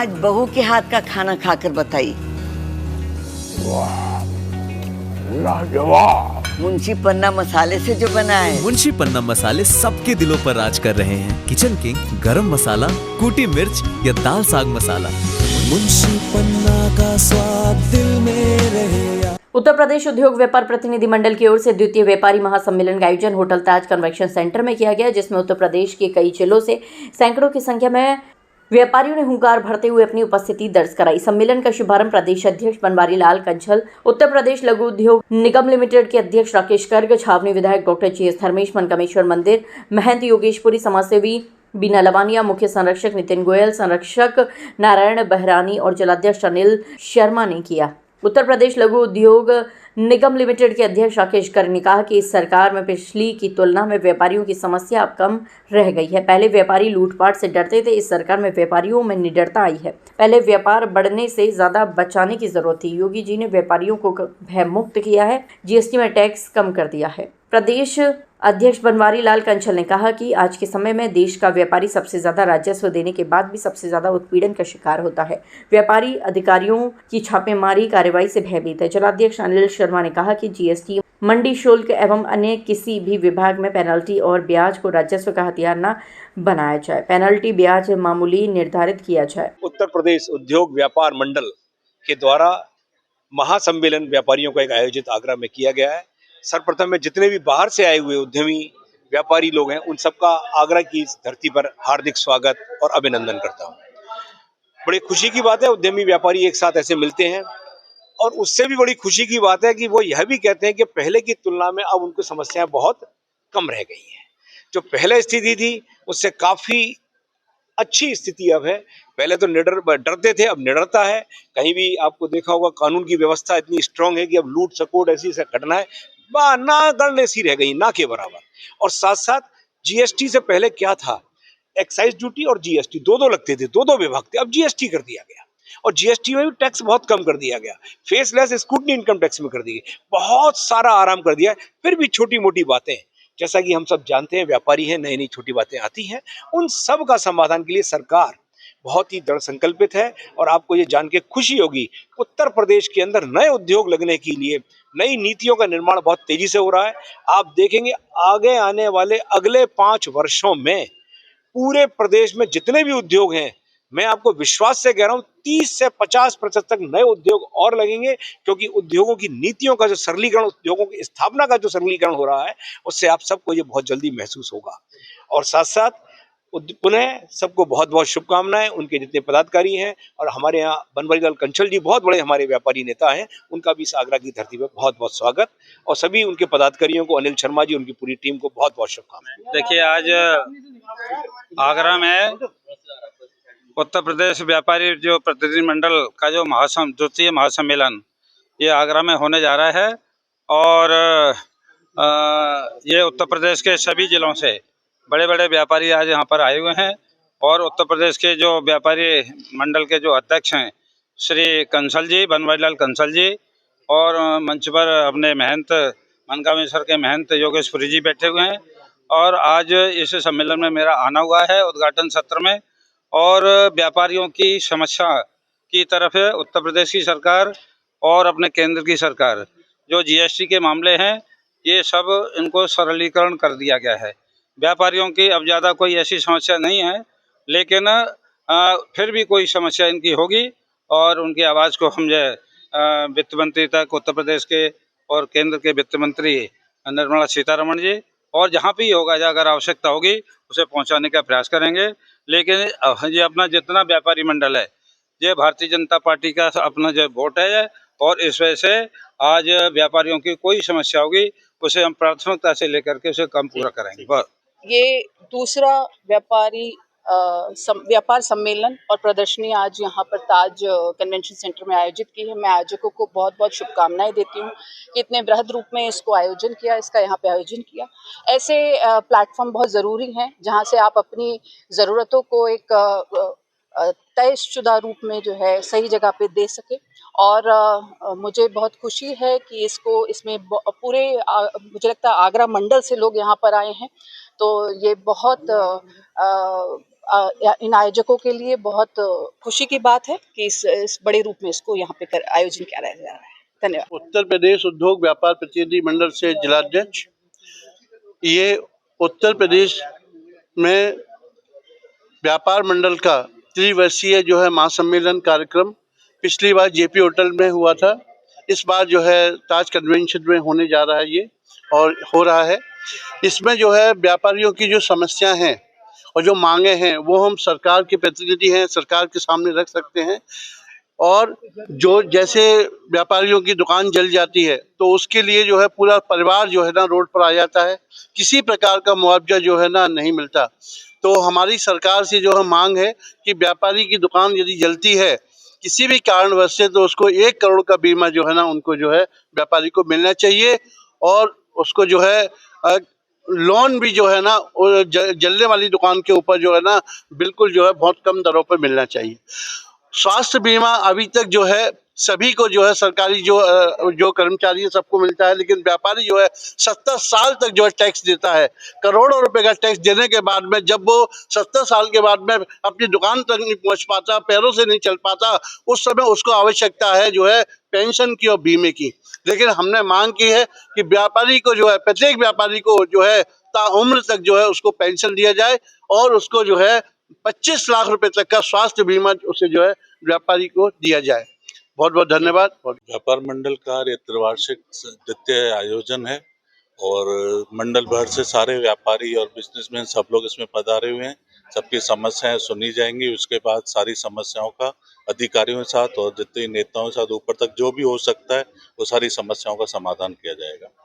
आज बहू के हाथ का खाना खाकर बताइए। लाजवाब। मुंशी पन्ना मसाले से जो बना है। मुंशी पन्ना मसाले सबके दिलों पर राज कर रहे हैं। किचन किंग, गरम मसाला, कूटी मिर्च या दाल साग मसाला, मुंशी पन्ना का स्वाद दिल में रहे। उत्तर प्रदेश उद्योग व्यापार प्रतिनिधि मंडल की ओर से द्वितीय व्यापारी महासम्मेलन का आयोजन होटल ताज कन्वेंशन सेंटर में किया गया, जिसमें उत्तर प्रदेश के कई जिलों से सैकड़ों की संख्या में व्यापारियों ने हुंकार भरते हुए अपनी उपस्थिति दर्ज कराई। सम्मेलन का शुभारंभ प्रदेश अध्यक्ष बनवारी लाल कंसल, उत्तर प्रदेश लघु उद्योग निगम लिमिटेड के अध्यक्ष राकेश गर्ग, छावनी विधायक डॉक्टर GS धर्मेश, मनकामेश्वर मंदिर महंत योगेशपुरी, समाजसेवी बीना लवानिया, मुख्य संरक्षक नितिन गोयल, संरक्षक नारायण बहरानी और जलाध्यक्ष अनिल शर्मा ने किया। उत्तर प्रदेश लघु उद्योग निगम लिमिटेड के अध्यक्ष राकेश गर्ग ने कहा कि इस सरकार में पिछली की तुलना में व्यापारियों की समस्या अब कम रह गई है। पहले व्यापारी लूटपाट से डरते थे, इस सरकार में व्यापारियों में निडरता आई है। पहले व्यापार बढ़ने से ज़्यादा बचाने की जरूरत थी। योगी जी ने व्यापारियों को भय मुक्त किया है, GST में टैक्स कम कर दिया है। प्रदेश अध्यक्ष बनवारी लाल कंसल ने कहा कि आज के समय में देश का व्यापारी सबसे ज़्यादा राजस्व देने के बाद भी सबसे ज़्यादा उत्पीड़न का शिकार होता है। व्यापारी अधिकारियों की छापेमारी कार्रवाई से भयभीत है। जिलाध्यक्ष अनिल शर्मा ने कहा कि GST, मंडी शुल्क एवं अन्य किसी भी विभाग में पेनल्टी और ब्याज को राजस्व का हथियार न बनाया जाए। पेनल्टी ब्याज मामूली निर्धारित किया जाए। उत्तर प्रदेश उद्योग व्यापार मंडल के द्वारा महासम्मेलन व्यापारियों का एक आयोजित आगरा में किया गया है। सर्वप्रथम मैं जितने भी बाहर से आए हुए उद्यमी व्यापारी लोग हैं उन सबका आगरा की इस धरती पर हार्दिक स्वागत और अभिनंदन करता हूं। बड़ी खुशी की बात है, उद्यमी व्यापारी एक साथ ऐसे मिलते हैं और उससे भी बड़ी खुशी की बात है कि वो यह भी कहते हैं कि पहले की तुलना में अब उनको समस्याएं बहुत कम रह गई हैं। जो पहले स्थिति थी उससे काफी अच्छी स्थिति अब है। पहले तो डरते थे, अब निडरता है। कहीं भी आपको देखा होगा कानून की व्यवस्था इतनी स्ट्रांग है कि अब लूट सपोर्ट ऐसी घटनाएं ना गणने सी रह गई, ना के बराबर। और साथ साथ GST से पहले क्या था, एक्साइज ड्यूटी और GST दो लगते थे, दो विभाग थे। अब GST कर दिया गया और GST में भी टैक्स बहुत कम कर दिया गया। फेसलेस स्क्रूटनी इनकम टैक्स में कर दी गई, बहुत सारा आराम कर दिया है। फिर भी छोटी मोटी बातें, जैसा कि हम सब जानते हैं व्यापारी हैं, नई नई छोटी बातें आती हैं, उन सब का समाधान के लिए सरकार बहुत ही दृढ़ संकल्पित है। और आपको ये जान के खुशी होगी, उत्तर प्रदेश के अंदर नए उद्योग लगने के लिए नई नीतियों का निर्माण बहुत तेजी से हो रहा है। आप देखेंगे आगे आने वाले अगले 5 वर्षों में पूरे प्रदेश में जितने भी उद्योग हैं, मैं आपको विश्वास से कह रहा हूं 30 से 50% तक नए उद्योग और लगेंगे, क्योंकि उद्योगों की नीतियों का जो सरलीकरण, उद्योगों की स्थापना का जो सरलीकरण हो रहा है, उससे आप सबको ये बहुत जल्दी महसूस होगा। और साथ साथ पुनः सबको बहुत बहुत शुभकामनाएं। उनके जितने पदाधिकारी हैं और हमारे यहाँ बनवारी लाल कंसल जी बहुत बड़े हमारे व्यापारी नेता हैं, उनका भी इस आगरा की धरती पर बहुत बहुत स्वागत। और सभी उनके पदाधिकारियों को, अनिल शर्मा जी, उनकी पूरी टीम को बहुत बहुत शुभकामनाएं। देखिए, आज आगरा में उत्तर प्रदेश व्यापारी जो प्रतिनिधि मंडल का जो द्वितीय महासम्मेलन ये आगरा में होने जा रहा है। और ये उत्तर प्रदेश के सभी जिलों से बड़े बड़े व्यापारी आज यहाँ पर आए हुए हैं। और उत्तर प्रदेश के जो व्यापारी मंडल के जो अध्यक्ष हैं श्री कंसल जी, बनवारी लाल कंसल जी, और मंच पर अपने महंत मनकामेश्वर के महंत योगेशपुरी जी बैठे हुए हैं। और आज इस सम्मेलन में मेरा आना हुआ है उद्घाटन सत्र में। और व्यापारियों की समस्या की तरफ है उत्तर प्रदेश की सरकार और अपने केंद्र की सरकार, जो GST के मामले हैं ये सब इनको सरलीकरण कर दिया गया है। व्यापारियों की अब ज़्यादा कोई ऐसी समस्या नहीं है, लेकिन फिर भी कोई समस्या इनकी होगी और उनकी आवाज़ को हम जो वित्त मंत्री तक, उत्तर प्रदेश के और केंद्र के वित्त मंत्री निर्मला सीतारमण जी, और जहाँ भी होगा अगर आवश्यकता होगी उसे पहुँचाने का प्रयास करेंगे। लेकिन ये अपना जितना व्यापारी मंडल है ये भारतीय जनता पार्टी का अपना जो वोट है, और इस वजह से आज व्यापारियों की कोई समस्या होगी उसे हम प्राथमिकता से लेकर के उसे कम पूरा करेंगे। बस ये दूसरा व्यापार सम्मेलन और प्रदर्शनी आज यहाँ पर ताज कन्वेंशन सेंटर में आयोजित की है। मैं आयोजकों को बहुत बहुत शुभकामनाएं देती हूँ कि इतने बृहद रूप में इसको आयोजन किया, इसका यहाँ पे आयोजन किया। ऐसे प्लेटफॉर्म बहुत ज़रूरी हैं जहाँ से आप अपनी ज़रूरतों को एक तयशुदा रूप में जो है सही जगह पे दे सके। और मुझे बहुत खुशी है कि इसमें पूरे मुझे लगता है आगरा मंडल से लोग यहाँ पर आए हैं, तो ये बहुत इन आयोजकों के लिए बहुत खुशी की बात है कि इस बड़े रूप में इसको यहाँ पे आयोजन किया जा रहा है। धन्यवाद। उत्तर प्रदेश उद्योग व्यापार प्रतिनिधि मंडल से जिलाध्यक्ष। ये उत्तर प्रदेश में व्यापार मंडल का त्रिवर्षीय जो है महासम्मेलन कार्यक्रम पिछली बार जेपी होटल में हुआ था। इस बार जो है ताज कन्वेंशन में होने जा रहा है ये, और हो रहा है। इसमें जो है व्यापारियों की जो समस्याएं हैं और जो मांगे हैं वो हम सरकार के प्रतिनिधि हैं, सरकार के सामने रख सकते हैं। और जो जैसे व्यापारियों की दुकान जल जाती है तो उसके लिए जो है पूरा परिवार जो है ना रोड पर आ जाता है, किसी प्रकार का मुआवजा जो है ना नहीं मिलता। तो हमारी सरकार से जो है मांग है कि व्यापारी की दुकान यदि जलती है किसी भी कारणवश से तो उसको 1 करोड़ का बीमा जो है ना उनको जो है व्यापारी को मिलना चाहिए, और उसको जो है लोन भी जो है ना जलने वाली दुकान के ऊपर जो है ना बिल्कुल जो है बहुत कम दरों पर मिलना चाहिए। स्वास्थ्य बीमा अभी तक जो है सभी को जो है सरकारी जो कर्मचारी है सबको मिलता है, लेकिन व्यापारी जो है 70 साल तक जो है टैक्स देता है। करोड़ों रुपए का टैक्स देने के बाद में जब वो 70 साल के बाद में अपनी दुकान तक नहीं पहुंच पाता, पैरों से नहीं चल पाता, उस समय उसको आवश्यकता है जो है पेंशन की और बीमे की। लेकिन हमने मांग की है कि व्यापारी को जो है प्रत्येक व्यापारी को जो है ताउम्र तक जो है उसको पेंशन दिया जाए और उसको जो है 25 लाख रुपए तक का स्वास्थ्य बीमा उसे जो है व्यापारी को दिया जाए। बहुत बहुत धन्यवाद। व्यापार मंडल का ये त्रिवार्षिक द्वितीय आयोजन है और मंडल भर से सारे व्यापारी और बिजनेसमैन सब लोग इसमें पधारे हुए हैं। सबकी समस्याएं सुनी जाएंगी, उसके बाद सारी समस्याओं का अधिकारियों के साथ और जितने नेताओं के साथ ऊपर तक जो भी हो सकता है वो सारी समस्याओं का समाधान किया जाएगा।